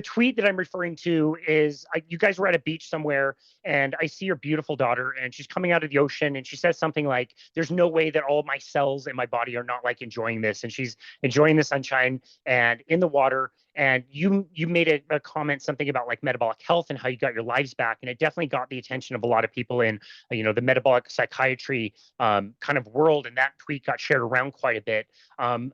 tweet that I'm referring to is you guys were at a beach somewhere, and I see your beautiful daughter, and she's coming out of the ocean, and she says something like, "There's no way that all my cells in my body are not like enjoying this," and she's enjoying the sunshine and in the water. And you made a comment something about like metabolic health and how you got your lives back, and it definitely got the attention of a lot of people in the metabolic psychiatry kind of world, and that tweet got shared around quite a bit. Um,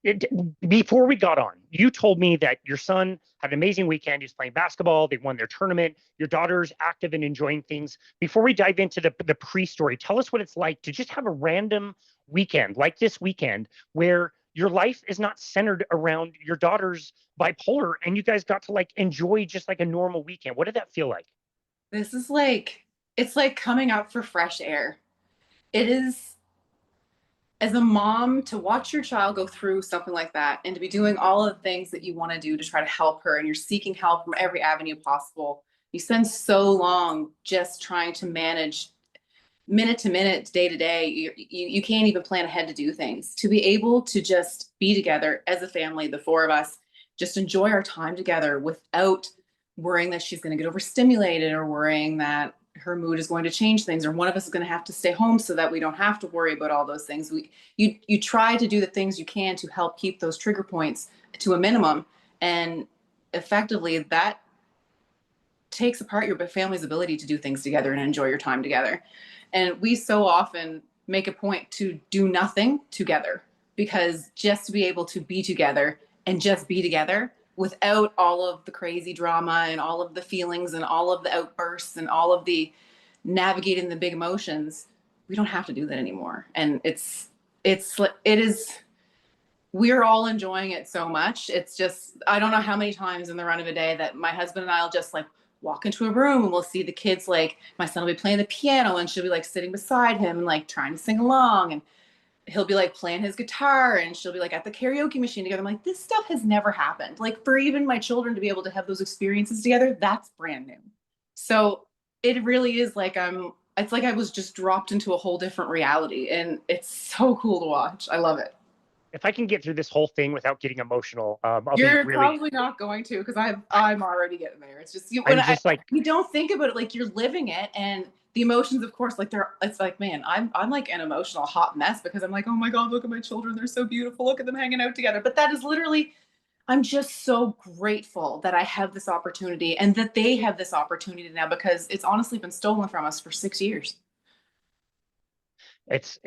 it, Before we got on, you told me that your son had an amazing weekend. He was playing basketball. They won their tournament. Your daughter's active and enjoying things. Before we dive into the pre-story, tell us what it's like to just have a random weekend like this weekend where your life is not centered around your daughter's bipolar and you guys got to like enjoy just like a normal weekend. What did that feel like? This is like, it's like coming out for fresh air. It is, as a mom, to watch your child go through something like that and to be doing all of the things that you want to do to try to help her, and you're seeking help from every avenue possible. You spend so long just trying to manage minute to minute, day to day. You can't even plan ahead to do things. To be able to just be together as a family, the four of us, just enjoy our time together without worrying that she's going to get overstimulated or worrying that her mood is going to change things, or one of us is going to have to stay home so that we don't have to worry about all those things. You try to do the things you can to help keep those trigger points to a minimum, and effectively that takes apart your family's ability to do things together and enjoy your time together. And we so often make a point to do nothing together, because just to be able to be together and just be together without all of the crazy drama and all of the feelings and all of the outbursts and all of the navigating the big emotions, we don't have to do that anymore. And it is, we're all enjoying it so much. It's just, I don't know how many times in the run of a day that my husband and I'll just like walk into a room and we'll see the kids, like my son will be playing the piano and she'll be like sitting beside him and like trying to sing along, and he'll be like playing his guitar and she'll be like at the karaoke machine together. I'm like, this stuff has never happened. Like, for even my children to be able to have those experiences together, that's brand new. So it really is like it's like I was just dropped into a whole different reality, and it's so cool to watch. I love it. If I can get through this whole thing without getting emotional, I'll be You're really. probably not going to, because I'm already getting there. It's just I'm just like, you don't think about it, like you're living it, and the emotions, of course, like it's like, man, I'm like an emotional hot mess, because I'm like, oh my God, look at my children, they're so beautiful, look at them hanging out together. But that is literally, I'm just so grateful that I have this opportunity and that they have this opportunity now, because it's honestly been stolen from us for 6 years. it's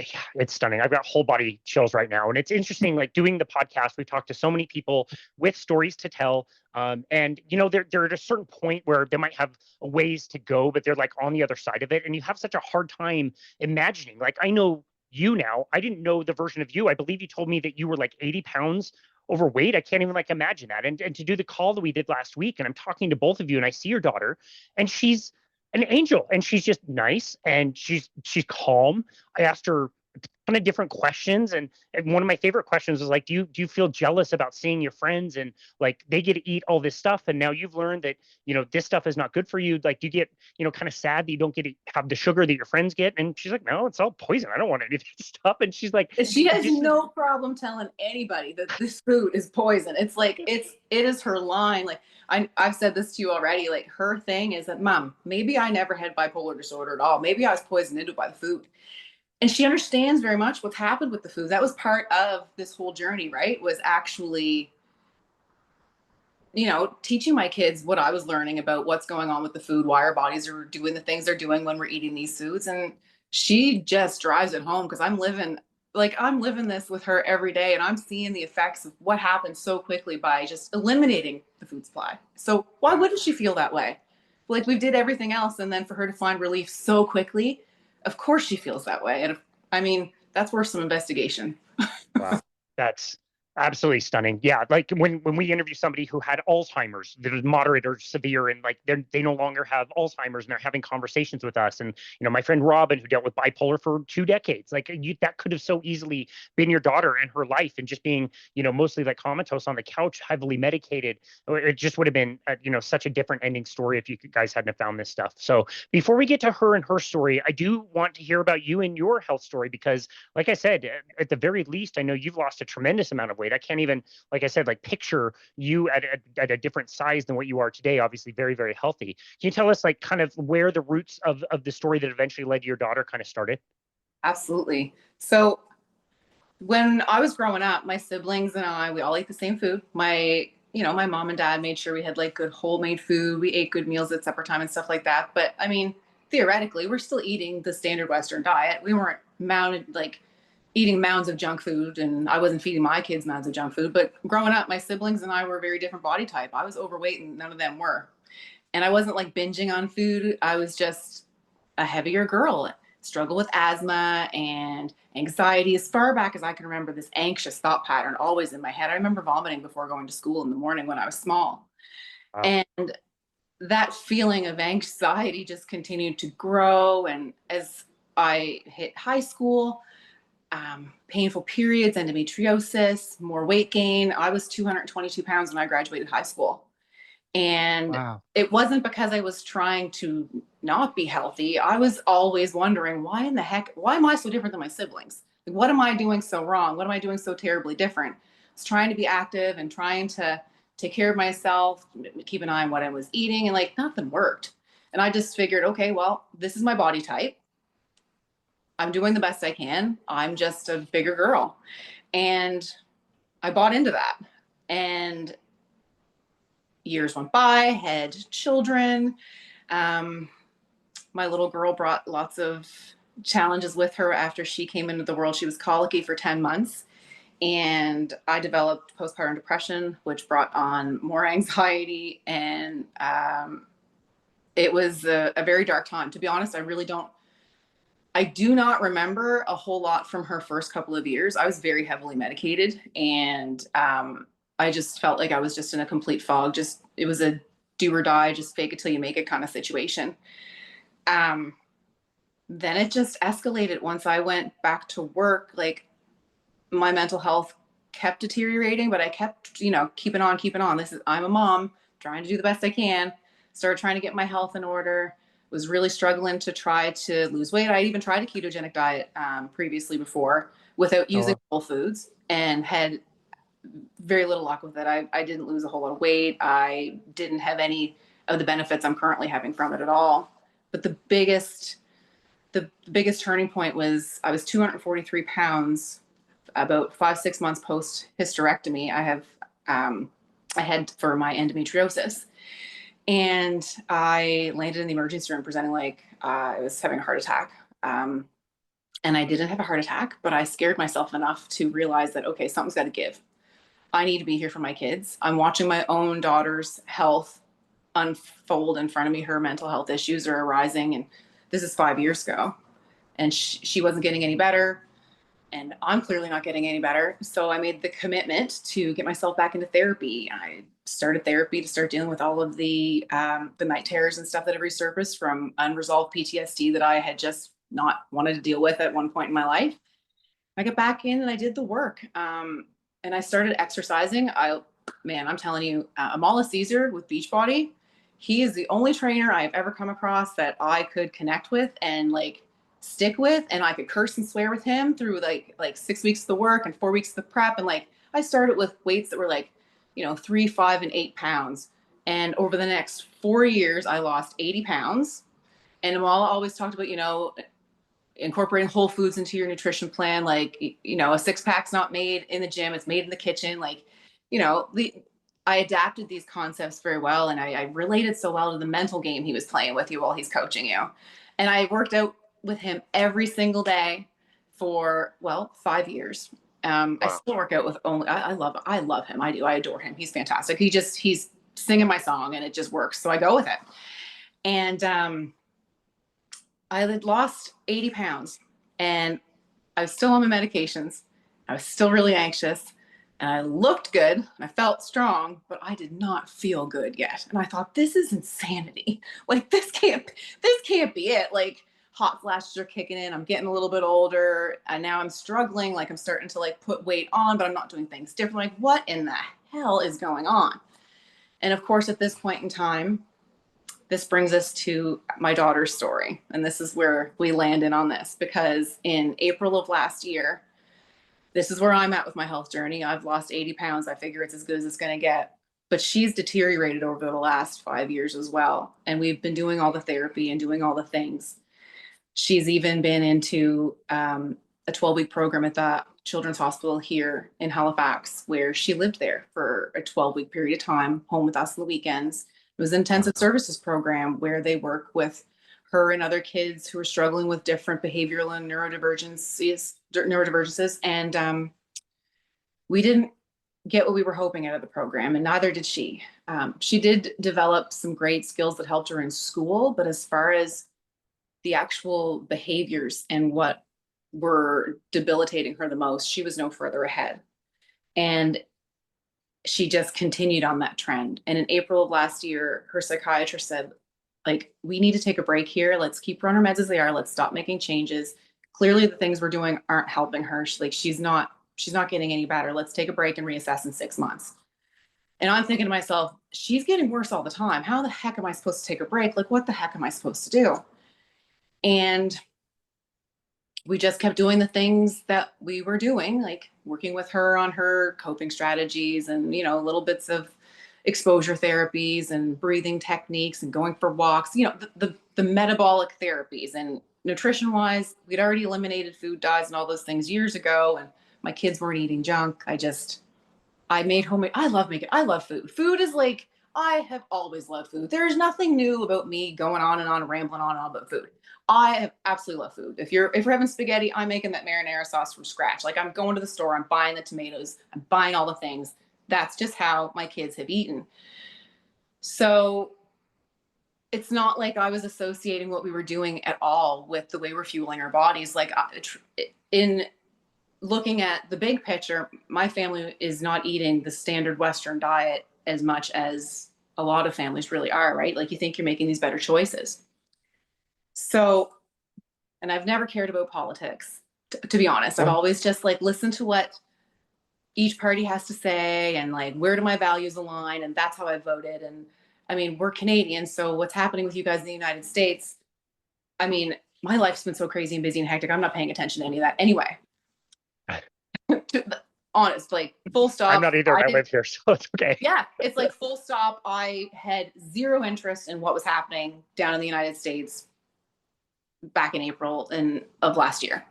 stunning. I've got whole body chills right now, and it's interesting. Like doing the podcast, we talked to so many people with stories to tell, and they're at a certain point where they might have ways to go, but they're like on the other side of it, and you have such a hard time imagining. Like I know you now. I didn't know the version of you. I believe you told me that you were like 80 pounds overweight. I can't even like imagine that. And to do the call that we did last week, and I'm talking to both of you, and I see your daughter, and she's an angel, and she's just nice, and she's calm. I asked her a ton of different questions, and one of my favorite questions was like, do you feel jealous about seeing your friends and like they get to eat all this stuff, and now you've learned that this stuff is not good for you? Like, do you get kind of sad that you don't get to have the sugar that your friends get? And she's like, no, it's all poison. I don't want any of this stuff. And she's like, She has this is no problem telling anybody that this food is poison. It's like it is her line. Like I've said this to you already. Like, her thing is that, Mom, maybe I never had bipolar disorder at all. Maybe I was poisoned into by the food. And she understands very much what's happened with the food. That was part of this whole journey, right? Was actually, teaching my kids what I was learning about what's going on with the food, why our bodies are doing the things they're doing when we're eating these foods. And she just drives it home, because I'm living this with her every day, and I'm seeing the effects of what happens so quickly by just eliminating the food supply. So why wouldn't she feel that way? Like, we did everything else, and then for her to find relief so quickly, of course she feels that way. And I mean, that's worth some investigation. wow. That's absolutely stunning. Yeah, like when we interview somebody who had Alzheimer's, that was moderate or severe, and like they no longer have Alzheimer's, and they're having conversations with us. And my friend Robin, who dealt with bipolar for 2 decades, like that could have so easily been your daughter and her life, and just being mostly like comatose on the couch, heavily medicated. It just would have been such a different ending story if you guys hadn't found this stuff. So before we get to her and her story, I do want to hear about you and your health story, because like I said, at the very least, I know you've lost a tremendous amount of weight. weight. I can't even, like I said, like picture you at a different size than what you are today. Obviously, very, very healthy. Can you tell us like kind of where the roots of the story that eventually led to your daughter kind of started? Absolutely. So when I was growing up, my siblings and I, we all ate the same food. My mom and dad made sure we had like good homemade food. We ate good meals at supper time and stuff like that. But I mean, theoretically, we're still eating the standard Western diet. We weren't mounted like eating mounds of junk food, and I wasn't feeding my kids mounds of junk food. But growing up, my siblings and I were a very different body type. I was overweight and none of them were. And I wasn't like binging on food. I was just a heavier girl, struggle with asthma and anxiety as far back as I can remember. This anxious thought pattern always in my head. I remember vomiting before going to school in the morning when I was small. Wow. And that feeling of anxiety just continued to grow. And as I hit high school, painful periods, endometriosis, more weight gain. I was 222 pounds when I graduated high school. And Wow. it wasn't because I was trying to not be healthy. I was always wondering, why in the heck, why am I so different than my siblings? Like, what am I doing so wrong? What am I doing so terribly different? I was trying to be active and trying to take care of myself, keep an eye on what I was eating, and like nothing worked. And I just figured, okay, well, this is my body type. I'm doing the best I can. I'm just a bigger girl. And I bought into that. And years went by, had children. My little girl brought lots of challenges with her after she came into the world. She was colicky for 10 months. And I developed postpartum depression, which brought on more anxiety. And it was a very dark time. To be honest, I do not remember a whole lot from her first couple of years. I was very heavily medicated, and I just felt like I was just in a complete fog. It was a do or die, just fake it till you make it kind of situation. Then it just escalated once I went back to work. Like, my mental health kept deteriorating, but I kept, keeping on. I'm a mom trying to do the best I can. Started trying to get my health in order. Was really struggling to try to lose weight. I even tried a ketogenic diet previously before without Oh, using wow. whole foods, and had very little luck with it. I didn't lose a whole lot of weight. I didn't have any of the benefits I'm currently having from it at all. But the biggest turning point was I was 243 pounds about 5-6 months post hysterectomy. I had for my endometriosis. And I landed in the emergency room presenting like I was having a heart attack. And I didn't have a heart attack, but I scared myself enough to realize that, okay, something's got to give. I need to be here for my kids. I'm watching my own daughter's health unfold in front of me. Her mental health issues are arising. And this is 5 years ago. And she wasn't getting any better. And I'm clearly not getting any better. So I made the commitment to get myself back into therapy. I started therapy to start dealing with all of the night terrors and stuff that have resurfaced from unresolved PTSD that I had just not wanted to deal with at one point in my life. I got back in and I did the work. And I started exercising. I'm telling you, Amala Caesar with Beachbody, he is the only trainer I've ever come across that I could connect with and like stick with, and I could curse and swear with him through like 6 weeks of the work and 4 weeks of the prep. And like I started with weights that were like 3, 5, and 8 pounds, and over the next 4 years I lost 80 pounds. And Amala always talked about incorporating whole foods into your nutrition plan. Like a six-pack's not made in the gym, it's made in the kitchen. Like I adapted these concepts very well, and I related so well to the mental game he was playing with you while he's coaching you. And I worked out with him every single day for 5 years. I Wow. still work out with I love him. I adore him. He's fantastic. He's singing my song and it just works. So I go with it. And I had lost 80 pounds and I was still on my medications. I was still really anxious and I looked good and I felt strong, but I did not feel good yet. And I thought, this is insanity. Like this can't be it. Like hot flashes are kicking in. I'm getting a little bit older and now I'm struggling. Like I'm starting to like put weight on, but I'm not doing things different. Like what in the hell is going on? And of course, at this point in time, this brings us to my daughter's story. And this is where we land in on this, because in April of last year, this is where I'm at with my health journey. I've lost 80 pounds. I figure it's as good as it's going to get. But she's deteriorated over the last 5 years as well. And we've been doing all the therapy and doing all the things. She's even been into a 12-week program at the Children's Hospital here in Halifax, where she lived there for a 12-week period of time, home with us on the weekends. It was an intensive services program where they work with her and other kids who are struggling with different behavioral and neurodivergences. And we didn't get what we were hoping out of the program, and neither did she. She did develop some great skills that helped her in school, but as far as the actual behaviors and what were debilitating her the most, she was no further ahead. And she just continued on that trend. And in April of last year, her psychiatrist said, like, we need to take a break here. Let's keep her on her meds as they are. Let's stop making changes. Clearly the things we're doing aren't helping her. She's not getting any better. Let's take a break and reassess in 6 months. And I'm thinking to myself, she's getting worse all the time. How the heck am I supposed to take a break? Like, what the heck am I supposed to do? And we just kept doing the things that we were doing, like working with her on her coping strategies and, you know, little bits of exposure therapies and breathing techniques and going for walks, you know, the metabolic therapies. And nutrition wise, we'd already eliminated food dyes and all those things years ago. And my kids weren't eating junk. I made homemade. I love food. Food is like, I have always loved food. There's nothing new about me going on and on, rambling on and on about food. I have absolutely love food. If we're having spaghetti, I'm making that marinara sauce from scratch. Like, I'm going to the store, I'm buying the tomatoes, I'm buying all the things. That's just how my kids have eaten. So it's not like I was associating what we were doing at all with the way we're fueling our bodies. Like, in looking at the big picture, my family is not eating the standard Western diet as much as a lot of families really are, right? Like, you think you're making these better choices. So, and I've never cared about politics, to be honest. I've always just like listened to what each party has to say and like, where do my values align? And that's how I voted. And I mean, we're Canadian, so what's happening with you guys in the United States? I mean, my life's been so crazy and busy and hectic. I'm not paying attention to any of that anyway. Honest, like, full stop. I'm not either. I live here, so it's okay. Yeah, it's like full stop. I had zero interest in what was happening down in the United States back in April of last year.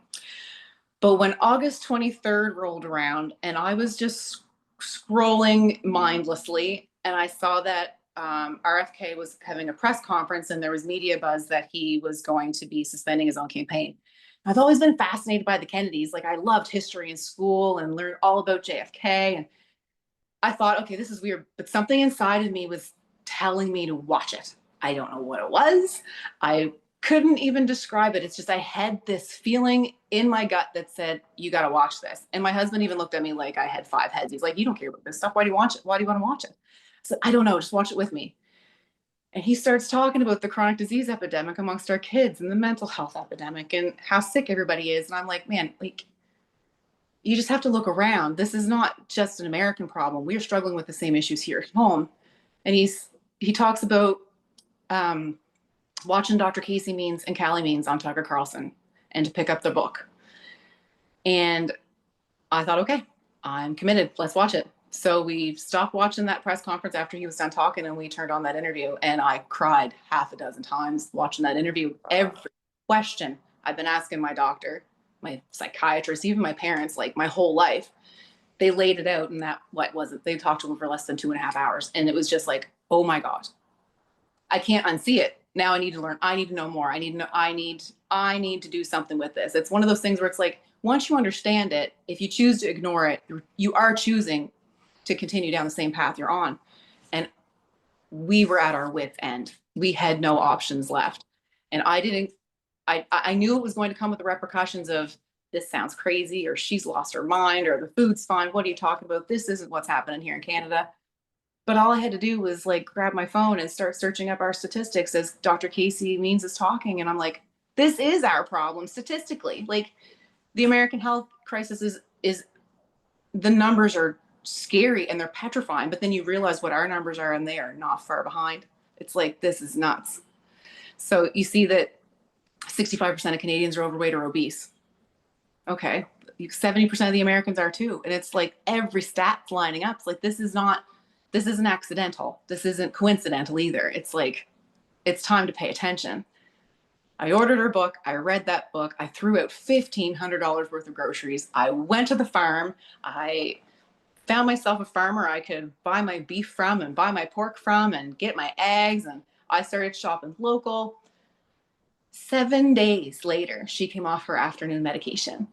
But when August 23rd rolled around and I was just scrolling mindlessly, and I saw that RFK was having a press conference and there was media buzz that he was going to be suspending his own campaign. I've always been fascinated by the Kennedys. Like, I loved history in school and learned all about JFK. And I thought, okay, this is weird, but something inside of me was telling me to watch it. I don't know what it was. I couldn't even describe it. It's just, I had this feeling in my gut that said, you got to watch this. And my husband even looked at me like I had 5 heads. He's like, you don't care about this stuff. Why do you watch it? Why do you want to watch it? I said, I don't know. Just watch it with me. And he starts talking about the chronic disease epidemic amongst our kids and the mental health epidemic and how sick everybody is. And I'm like, man, like, you just have to look around. This is not just an American problem. We're struggling with the same issues here at home. And he talks about watching Dr. Casey Means and Calley Means on Tucker Carlson and to pick up the book. And I thought, okay, I'm committed. Let's watch it. So we stopped watching that press conference after he was done talking, and we turned on that interview, and I cried 6 times watching that interview. Every question I've been asking my doctor, my psychiatrist, even my parents, like my whole life, they laid it out in that, they talked to him for less than 2.5 hours. And it was just like, oh my God, I can't unsee it. Now I need to learn. I need to know more. I need to do something with this. It's one of those things where it's like, once you understand it, if you choose to ignore it, you are choosing to continue down the same path you're on. And we were at our wit's end. We had no options left. And I knew it was going to come with the repercussions of, this sounds crazy, or she's lost her mind, or the food's fine. What are you talking about? This isn't what's happening here in Canada. But all I had to do was like grab my phone and start searching up our statistics as Dr. Casey Means is talking. And I'm like, this is our problem statistically. Like, the American health crisis is the numbers are scary and they're petrifying, but then you realize what our numbers are and they are not far behind. It's like, this is nuts. So you see that 65% of Canadians are overweight or obese. Okay, 70% of the Americans are too. And it's like every stat's lining up. It's like, this isn't accidental. This isn't coincidental either. It's like, it's time to pay attention. I ordered her book. I read that book. I threw out $1,500 worth of groceries. I went to the farm. I found myself a farmer I could buy my beef from and buy my pork from and get my eggs. And I started shopping local. 7 days later, she came off her afternoon medication.